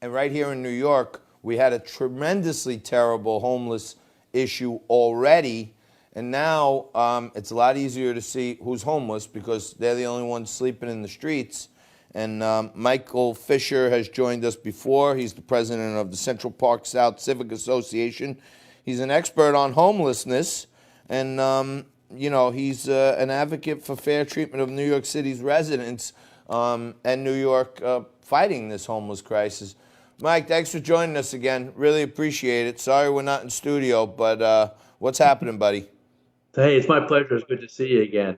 And right here in New York, we had a tremendously terrible homeless issue already. And now it's a lot easier to see who's homeless because they're the only ones sleeping in the streets. And Michael Fischer has joined us before. He's the president of the Central Park South Civic Association. He's an expert on homelessness. And, he's an advocate for fair treatment of New York City's residents and New York fighting this homeless crisis. Mike, thanks for joining us again. Really appreciate it. Sorry we're not in studio, but what's happening, buddy? Hey, it's my pleasure. It's good to see you again.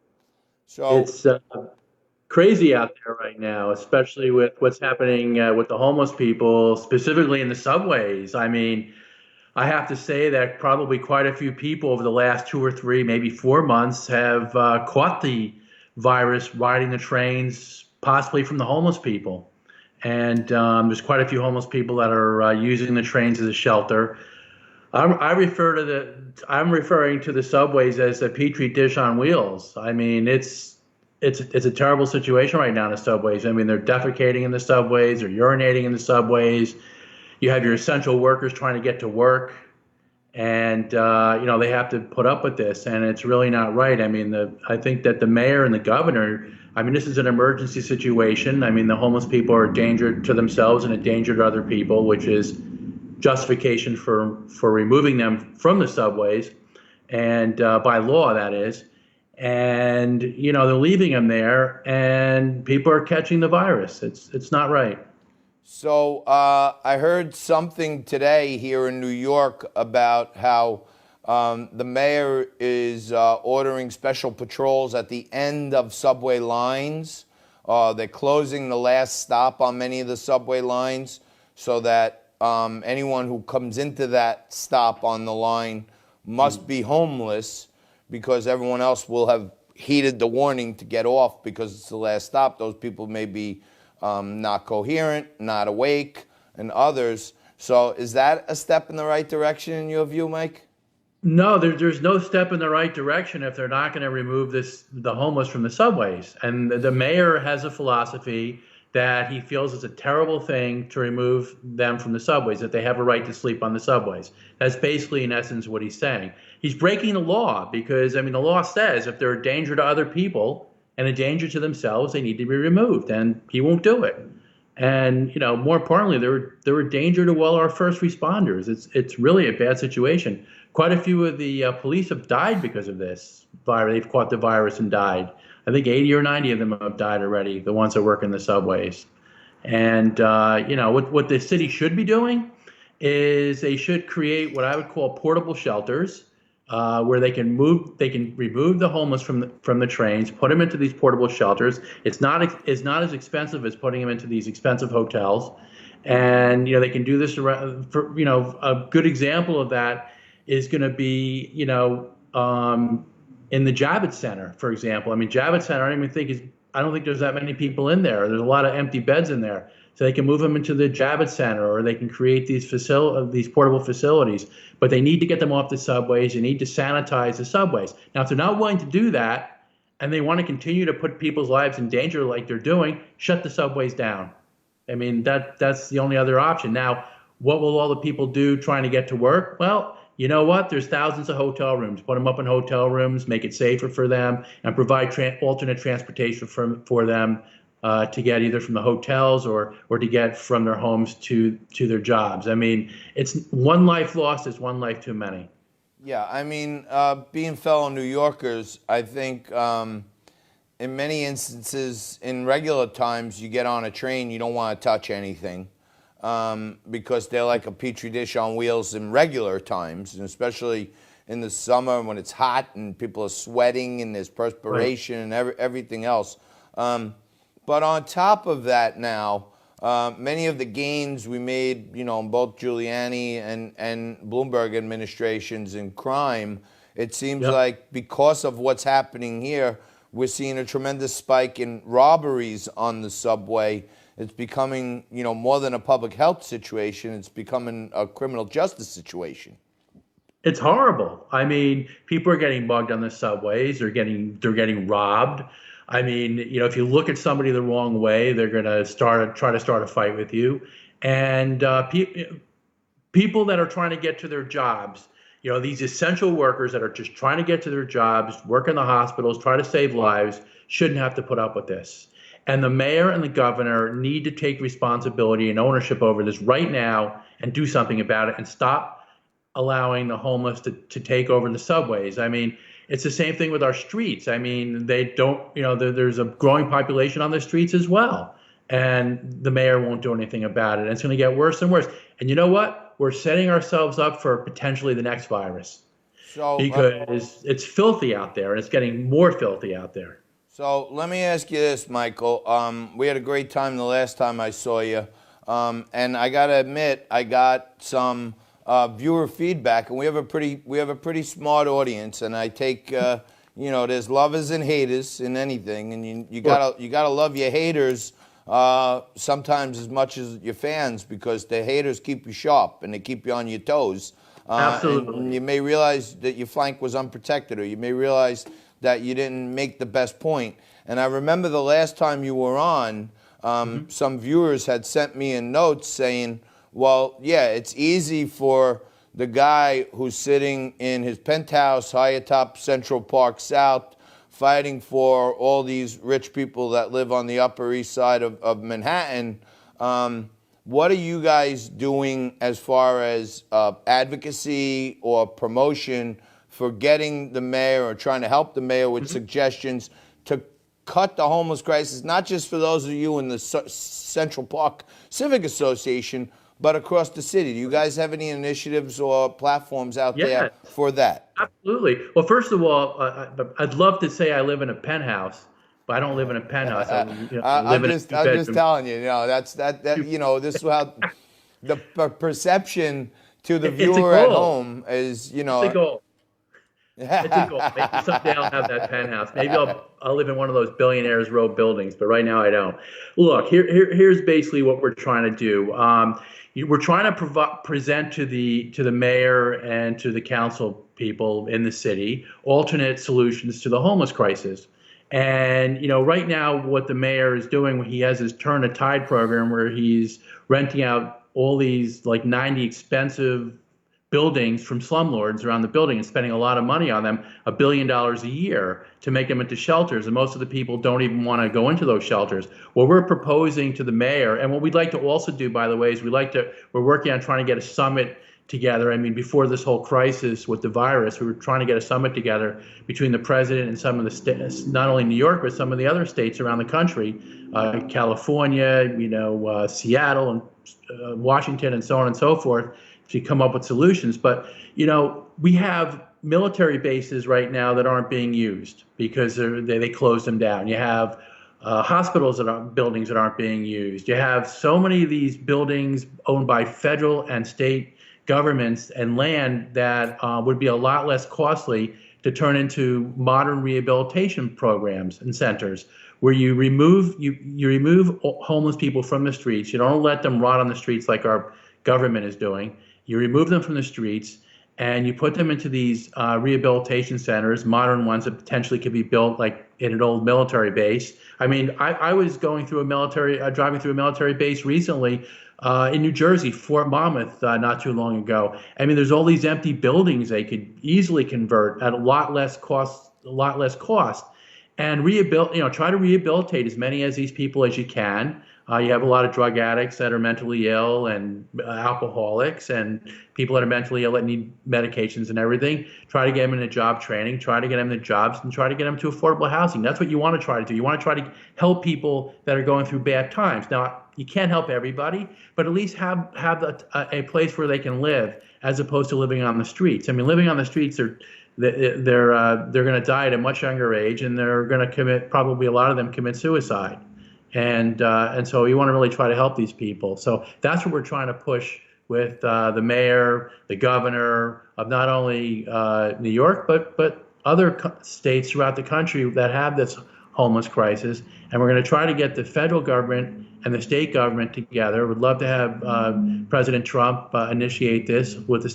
So, It's crazy out there right now, especially with what's happening with the homeless people, specifically in the subways. I mean, I have to say that probably quite a few people over the last 2 or 3, maybe 4 months have caught the virus riding the trains, possibly from the homeless people. And there's quite a few homeless people that are using the trains as a shelter. I'm referring to the subways as a petri dish on wheels. I mean, it's a terrible situation right now in the subways. I mean, they're defecating in the subways, they're urinating in the subways. You have your essential workers trying to get to work, and they have to put up with this, and it's really not right. I mean, I think that the mayor and the governor. I mean, this is an emergency situation. I mean, the homeless people are a danger to themselves and a danger to other people, which is justification for removing them from the subways, and by law that is. And they're leaving them there, and people are catching the virus. It's not right. so I heard something today here in New York about how the mayor is ordering special patrols at the end of subway lines. They're closing the last stop on many of the subway lines so that anyone who comes into that stop on the line must be homeless because everyone else will have heeded the warning to get off because it's the last stop. Those people may be not coherent, not awake, and others. So is that a step in the right direction in your view, Mike? No, there's no step in the right direction if they're not going to remove the homeless from the subways. And the mayor has a philosophy that he feels it's a terrible thing to remove them from the subways, that they have a right to sleep on the subways. That's basically, in essence, what he's saying. He's breaking the law because, I mean, the law says if they're a danger to other people and a danger to themselves, they need to be removed, and he won't do it. And more importantly, they're a danger to all our first responders. It's really a bad situation. Quite a few of the police have died because of this virus. They've caught the virus and died. I think 80 or 90 of them have died already. The ones that work in the subways. And what the city should be doing is they should create what I would call portable shelters, where they can remove the homeless from the trains, put them into these portable shelters. It's not as expensive as putting them into these expensive hotels, and they can do this around. A good example of that is going to be in the Javits Center, for example. I mean, Javits Center, I don't think there's that many people in there. There's a lot of empty beds in there. So they can move them into the Javits Center, or they can create these portable facilities. But they need to get them off the subways. You need to sanitize the subways. Now, if they're not willing to do that, and they want to continue to put people's lives in danger like they're doing, shut the subways down. I mean, that's the only other option. Now, what will all the people do trying to get to work? Well, you know what? There's thousands of hotel rooms. Put them up in hotel rooms, make it safer for them, and provide alternate transportation for them to get either from the hotels or to get from their homes to their jobs. I mean, it's one life lost is one life too many. Yeah, I mean, being fellow New Yorkers, I think in many instances, in regular times, you get on a train, you don't want to touch anything because they're like a petri dish on wheels in regular times, and especially in the summer when it's hot and people are sweating and there's perspiration and everything else. But on top of that now, many of the gains we made, in both Giuliani and Bloomberg administrations in crime, it seems like because of what's happening here, we're seeing a tremendous spike in robberies on the subway. It's becoming, more than a public health situation. It's becoming a criminal justice situation. It's horrible. I mean, people are getting mugged on the subways. They're getting robbed. I mean, if you look at somebody the wrong way, they're going to try to start a fight with you. And people that are trying to get to their jobs, these essential workers that are just trying to get to their jobs, work in the hospitals, try to save lives, shouldn't have to put up with this. And the mayor and the governor need to take responsibility and ownership over this right now and do something about it and stop allowing the homeless to take over the subways. I mean, it's the same thing with our streets. I mean, they don't, there's a growing population on the streets as well. And the mayor won't do anything about it. And it's going to get worse and worse. And you know what? We're setting ourselves up for potentially the next virus. So, because it's filthy out there, and it's getting more filthy out there. So let me ask you this, Michael. We had a great time the last time I saw you. And I got to admit, I got some viewer feedback, and we have a pretty smart audience. And I take, there's lovers and haters in anything, and you gotta love your haters sometimes as much as your fans, because the haters keep you sharp and they keep you on your toes. Absolutely. And you may realize that your flank was unprotected, or you may realize that you didn't make the best point. And I remember the last time you were on, some viewers had sent me a note saying, well, yeah, it's easy for the guy who's sitting in his penthouse high atop Central Park South fighting for all these rich people that live on the Upper East Side of Manhattan. What are you guys doing as far as advocacy or promotion for getting the mayor, or trying to help the mayor with suggestions to cut the homeless crisis, not just for those of you in the Central Park Civic Association, but across the city? Do you guys have any initiatives or platforms out there for that? Absolutely. Well, first of all, I'd love to say I live in a penthouse, but I don't live in a penthouse. I'm just telling you, this is how the perception to the viewer at home is, It's a goal. It's a goal. Maybe someday I'll have that penthouse. Maybe I'll live in one of those billionaires row buildings, but right now I don't. Look, here's basically what we're trying to do. We're trying to present to the mayor and to the council people in the city alternate solutions to the homeless crisis. And right now, what the mayor is doing, he has his Turn the Tide program where he's renting out all these like 90 expensive buildings from slumlords around the building and spending a lot of money on them, $1 billion a year, to make them into shelters. And most of the people don't even want to go into those shelters. What we're proposing to the mayor, and what we'd like to also do, by the way, is we're working on trying to get a summit together. I mean, before this whole crisis with the virus, we were trying to get a summit together between the president and some of the states, not only New York, but some of the other states around the country, California, Seattle, and Washington, and so on and so forth, to come up with solutions. But, we have military bases right now that aren't being used because they closed them down. You have hospitals buildings that aren't being used. You have so many of these buildings owned by federal and state governments and land that would be a lot less costly to turn into modern rehabilitation programs and centers where you remove homeless people from the streets. You don't let them rot on the streets like our government is doing. You remove them from the streets and you put them into these rehabilitation centers, modern ones that potentially could be built like in an old military base. I mean, I was driving through a military base recently in New Jersey, Fort Monmouth, not too long ago. I mean, there's all these empty buildings they could easily convert at a lot less cost, and try to rehabilitate as many of these people as you can. You have a lot of drug addicts that are mentally ill, and alcoholics, and people that are mentally ill that need medications and everything. Try to get them into job training, try to get them into jobs, and try to get them to affordable housing. That's what you want to try to do. You want to try to help people that are going through bad times. Now, you can't help everybody, but at least have a place where they can live, as opposed to living on the streets. I mean, living on the streets, they're going to die at a much younger age, and they're going to probably a lot of them commit suicide. And so we want to really try to help these people. So that's what we're trying to push with the mayor, the governor of not only New York, but other states throughout the country that have this homeless crisis. And we're going to try to get the federal government and the state government together. We'd love to have President Trump initiate this with the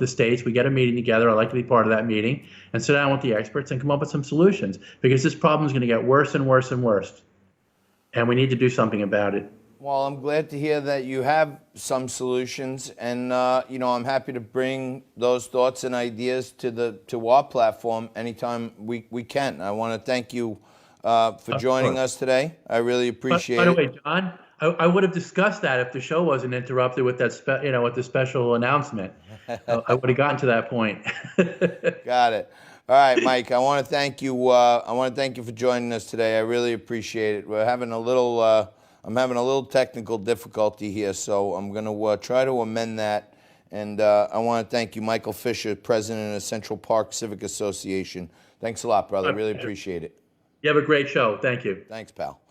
states. We get a meeting together. I'd like to be part of that meeting and sit down with the experts and come up with some solutions, because this problem is going to get worse and worse and worse. And we need to do something about it. Well, I'm glad to hear that you have some solutions, and I'm happy to bring those thoughts and ideas to our platform anytime we can. I want to thank you for joining us today. I really appreciate By the it. way, John, I would have discussed that if the show wasn't interrupted with that with the special announcement. I would have gotten to that point. Got it. All right, Mike. I want to thank you. I want to thank you for joining us today. I really appreciate it. We're having a little. I'm having a little technical difficulty here, so I'm going to try to amend that. And I want to thank you, Michael Fischer, President of Central Park Civic Association. Thanks a lot, brother. Really appreciate it. You have a great show. Thank you. Thanks, pal.